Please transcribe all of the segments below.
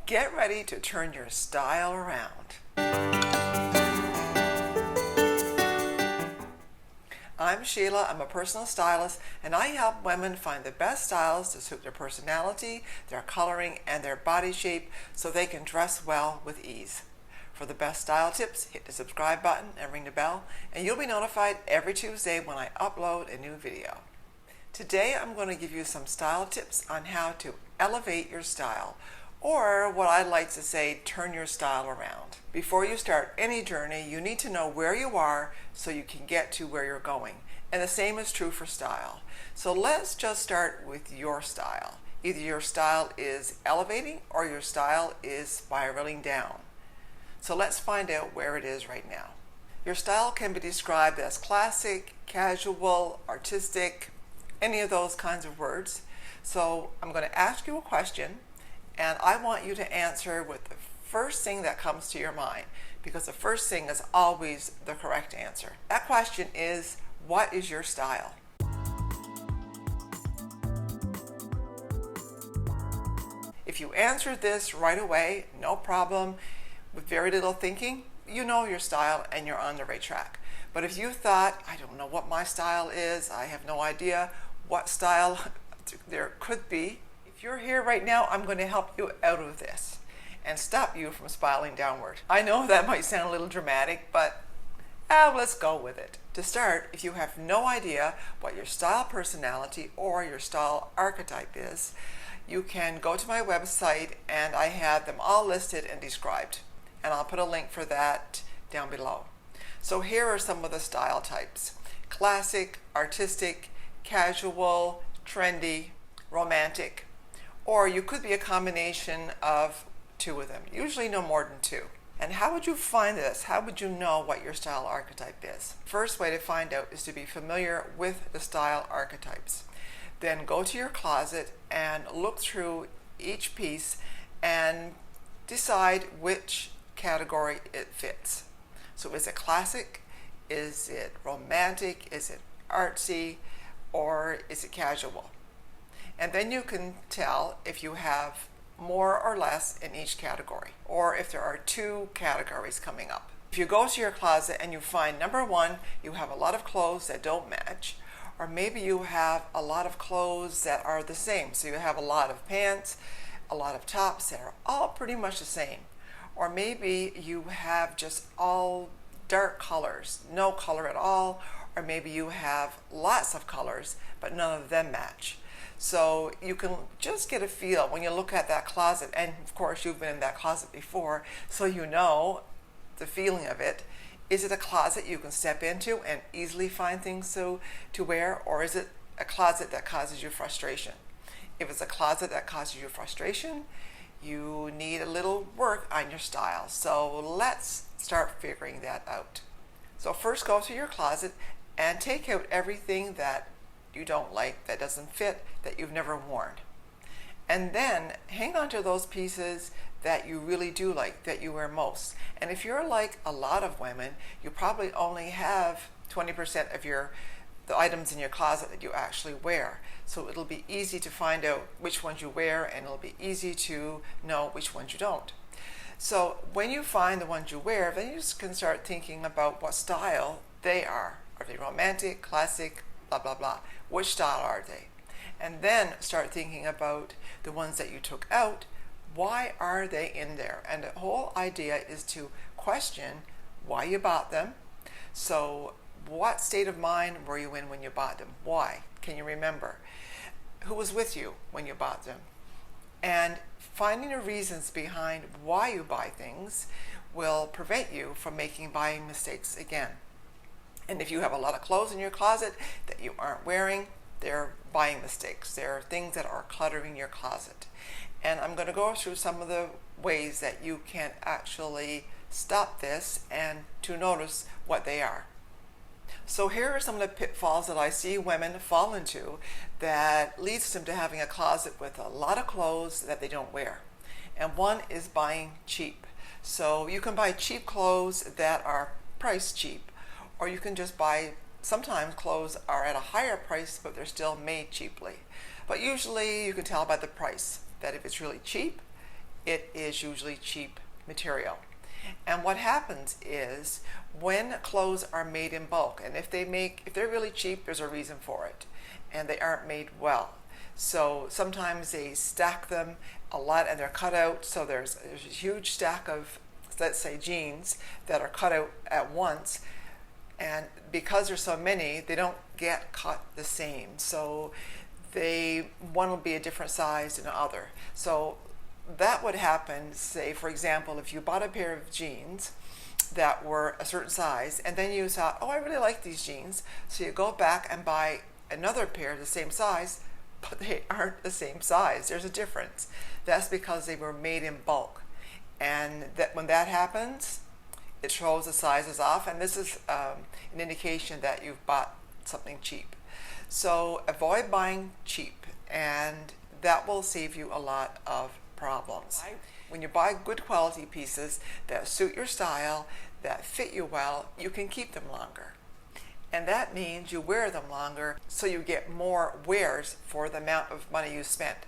Get ready to turn your style around. I'm Sheila. I'm a personal stylist, and I help women find the best styles to suit their personality, their coloring, and their body shape so they can dress well with ease. For the best style tips, hit the subscribe button and ring the bell, and you'll be notified every Tuesday when I upload a new video. Today I'm going to give you some style tips on how to elevate your style, or what I like to say, turn your style around. Before you start any journey, you need to know where you are so you can get to where you're going. And the same is true for style. So let's just start with your style. Either your style is elevating or your style is spiraling down. So let's find out where it is right now. Your style can be described as classic, casual, artistic, any of those kinds of words. So I'm going to ask you a question, and I want you to answer with the first thing that comes to your mind, because the first thing is always the correct answer. That question is, what is your style? If you answered this right away, no problem, with very little thinking, you know your style and you're on the right track. But if you thought, I don't know what my style is, I have no idea what style there could be, if you're here right now, I'm going to help you out of this and stop you from spiraling downward. I know that might sound a little dramatic, but let's go with it. To start, if you have no idea what your style personality or your style archetype is, you can go to my website and I have them all listed and described. And I'll put a link for that down below. So here are some of the style types: classic, artistic, casual, trendy, romantic, or you could be a combination of two of them, usually no more than two. And how would you find this? How would you know what your style archetype is? First way to find out is to be familiar with the style archetypes. Then go to your closet and look through each piece and decide which category it fits. So is it classic? Is it romantic? Is it artsy? Or is it casual? And then you can tell if you have more or less in each category, or if there are two categories coming up. If you go to your closet and you find, number one, you have a lot of clothes that don't match, or maybe you have a lot of clothes that are the same. So you have a lot of pants, a lot of tops that are all pretty much the same. Or maybe you have just all dark colors, no color at all, or maybe you have lots of colors, but none of them match. So you can just get a feel when you look at that closet, and of course you've been in that closet before, so you know the feeling of it. Is it a closet you can step into and easily find things to wear, or is it a closet that causes you frustration? If it's a closet that causes you frustration, you need a little work on your style. So let's start figuring that out. So first, go to your closet and take out everything that you don't like, that doesn't fit, that you've never worn. And then hang on to those pieces that you really do like, that you wear most. And if you're like a lot of women, you probably only have 20% of the items in your closet that you actually wear. So it'll be easy to find out which ones you wear, and it'll be easy to know which ones you don't. So when you find the ones you wear, then you can start thinking about what style they are. Are they romantic, classic, blah, blah, blah? Which style are they? And then start thinking about the ones that you took out. Why are they in there? And the whole idea is to question why you bought them. So what state of mind were you in when you bought them? Why? Can you remember? Who was with you when you bought them? And finding the reasons behind why you buy things will prevent you from making buying mistakes again. And if you have a lot of clothes in your closet that you aren't wearing, they're buying mistakes. They're things that are cluttering your closet. And I'm going to go through some of the ways that you can actually stop this and to notice what they are. So here are some of the pitfalls that I see women fall into that leads them to having a closet with a lot of clothes that they don't wear. And one is buying cheap. So you can buy cheap clothes that are priced cheap, or you can just buy, sometimes clothes are at a higher price but they're still made cheaply. But usually you can tell by the price that if it's really cheap, it is usually cheap material. And what happens is when clothes are made in bulk, and if they're really cheap, there's a reason for it, and they aren't made well. So sometimes they stack them a lot and they're cut out, so there's a huge stack of, let's say, jeans that are cut out at once, and because there's so many, they don't get cut the same. So one will be a different size than the other. So that would happen, say, for example, if you bought a pair of jeans that were a certain size, and then you thought, oh, I really like these jeans, so you go back and buy another pair the same size, but they aren't the same size. There's a difference. That's because they were made in bulk. And that when that happens, it throws the sizes off, and this is an indication that you've bought something cheap. So avoid buying cheap, and that will save you a lot of problems. When you buy good quality pieces that suit your style, that fit you well, you can keep them longer. And that means you wear them longer, so you get more wears for the amount of money you spent.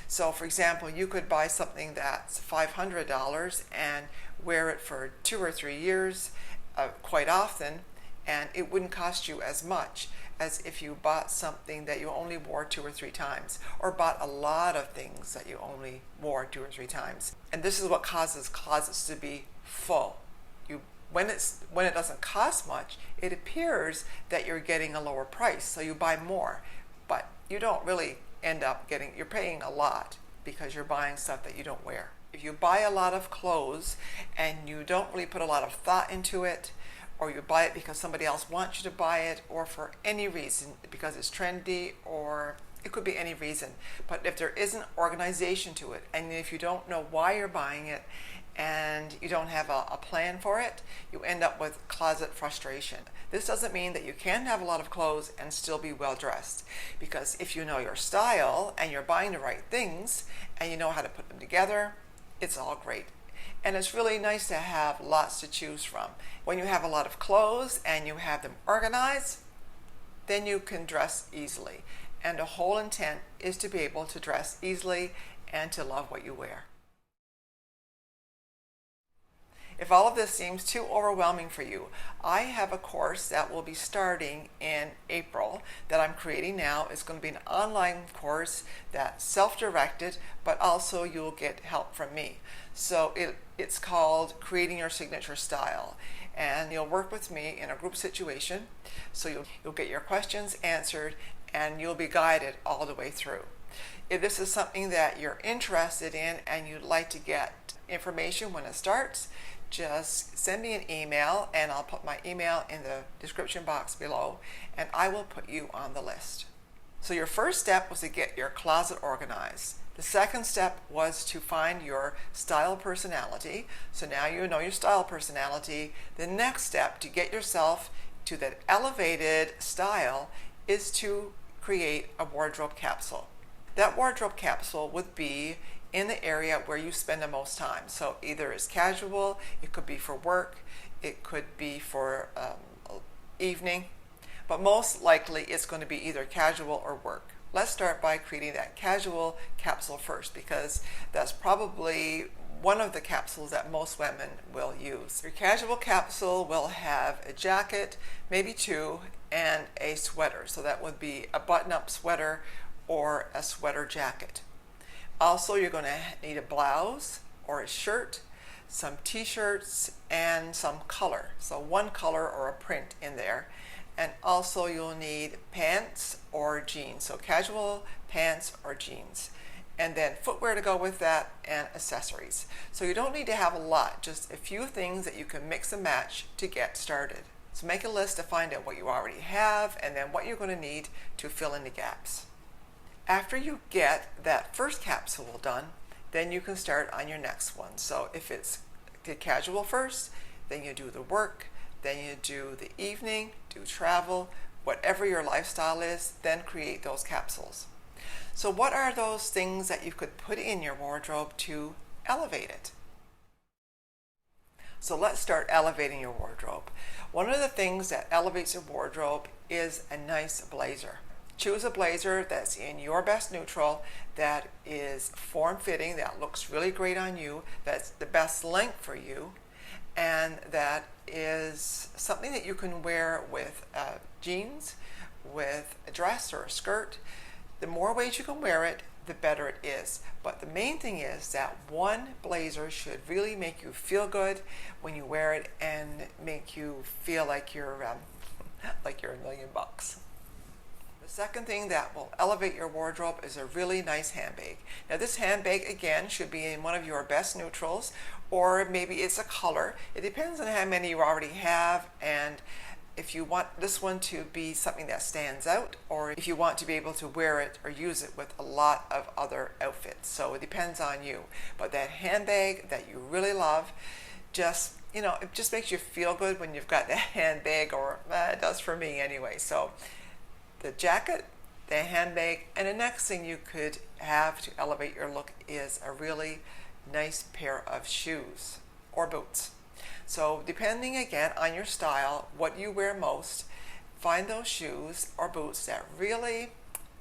So for example, you could buy something that's $500 and wear it for 2 or 3 years quite often, and it wouldn't cost you as much as if you bought something that you only wore 2 or 3 times, or bought a lot of things that you only wore 2 or 3 times. And this is what causes closets to be full. When it doesn't cost much, it appears that you're getting a lower price, so you buy more, but you don't really end up you're paying a lot because you're buying stuff that you don't wear. If you buy a lot of clothes and you don't really put a lot of thought into it, or you buy it because somebody else wants you to buy it, or for any reason, because it's trendy, or it could be any reason. But if there isn't organization to it, and if you don't know why you're buying it, and you don't have a plan for it, you end up with closet frustration. This doesn't mean that you can't have a lot of clothes and still be well dressed, because if you know your style and you're buying the right things and you know how to put them together, it's all great. And it's really nice to have lots to choose from. When you have a lot of clothes and you have them organized, then you can dress easily. And the whole intent is to be able to dress easily and to love what you wear. If all of this seems too overwhelming for you, I have a course that will be starting in April that I'm creating now. It's going to be an online course that's self-directed, but also you'll get help from me. So it's called Creating Your Signature Style, and you'll work with me in a group situation. So you'll get your questions answered, and you'll be guided all the way through. If this is something that you're interested in and you'd like to get information when it starts, just send me an email, and I'll put my email in the description box below, and I will put you on the list. So your first step was to get your closet organized. The second step was to find your style personality. So now you know your style personality. The next step to get yourself to that elevated style is to create a wardrobe capsule. That wardrobe capsule would be in the area where you spend the most time. So either it's casual, it could be for work, it could be for evening, but most likely it's going to be either casual or work. Let's start by creating that casual capsule first, because that's probably one of the capsules that most women will use. Your casual capsule will have a jacket, maybe 2, and a sweater. So that would be a button-up sweater or a sweater jacket. Also, you're going to need a blouse or a shirt, some t-shirts, and some color. So one color or a print in there. And also you'll need pants or jeans. So casual pants or jeans. And then footwear to go with that, and accessories. So you don't need to have a lot, just a few things that you can mix and match to get started. So make a list to find out what you already have and then what you're going to need to fill in the gaps. After you get that first capsule done, then you can start on your next one. So if it's the casual first, then you do the work, then you do the evening, do travel, whatever your lifestyle is, then create those capsules. So what are those things that you could put in your wardrobe to elevate it? So let's start elevating your wardrobe. One of the things that elevates your wardrobe is a nice blazer. Choose a blazer that's in your best neutral, that is form-fitting, that looks really great on you, that's the best length for you, and that is something that you can wear with jeans, with a dress or a skirt. The more ways you can wear it, the better it is. But the main thing is that one blazer should really make you feel good when you wear it and make you feel like you're $1,000,000. The second thing that will elevate your wardrobe is a really nice handbag. Now this handbag again should be in one of your best neutrals, or maybe it's a color. It depends on how many you already have, and if you want this one to be something that stands out, or if you want to be able to wear it or use it with a lot of other outfits. So it depends on you. But that handbag that you really love, just, it just makes you feel good when you've got that handbag, or it does for me anyway. So the jacket, the handbag, and the next thing you could have to elevate your look is a really nice pair of shoes or boots. So depending again on your style, what you wear most, find those shoes or boots that really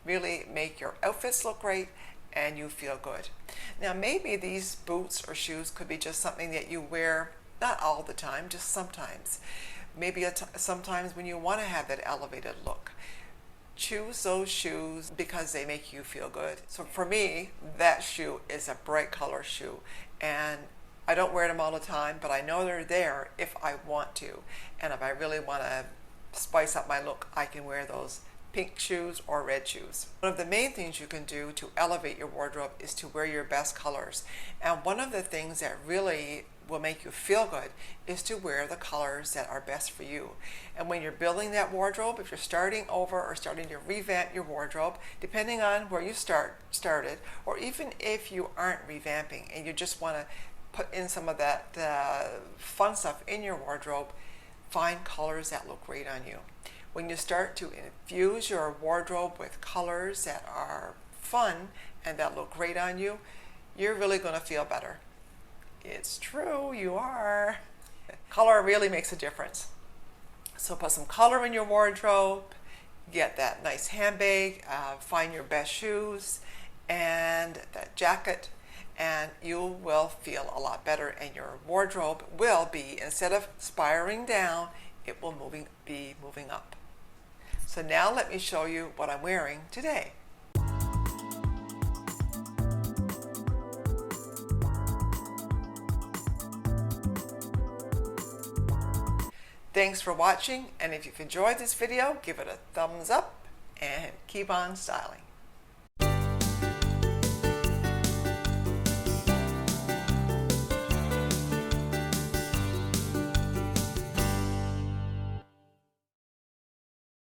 make your outfits look great and you feel good. Now maybe these boots or shoes could be just something that you wear not all the time, just sometimes. Maybe sometimes when you want to have that elevated look. Choose those shoes because they make you feel good. So for me, that shoe is a bright color shoe, and I don't wear them all the time, but I know they're there if I want to. And if I really want to spice up my look, I can wear those pink shoes or red shoes. One of the main things you can do to elevate your wardrobe is to wear your best colors. And one of the things that really will make you feel good is to wear the colors that are best for you. And when you're building that wardrobe, if you're starting over or starting to revamp your wardrobe, depending on where you started, or even if you aren't revamping and you just want to put in some of that fun stuff in your wardrobe, find colors that look great on you. When you start to infuse your wardrobe with colors that are fun and that look great on you, you're really going to feel better. It's true, you are. Color really makes a difference. So put some color in your wardrobe, get that nice handbag, find your best shoes and that jacket, and you will feel a lot better, and your wardrobe will be, instead of spiraling down, it will be moving up. So now let me show you what I'm wearing today. Thanks for watching, and if you've enjoyed this video, give it a thumbs up and keep on styling.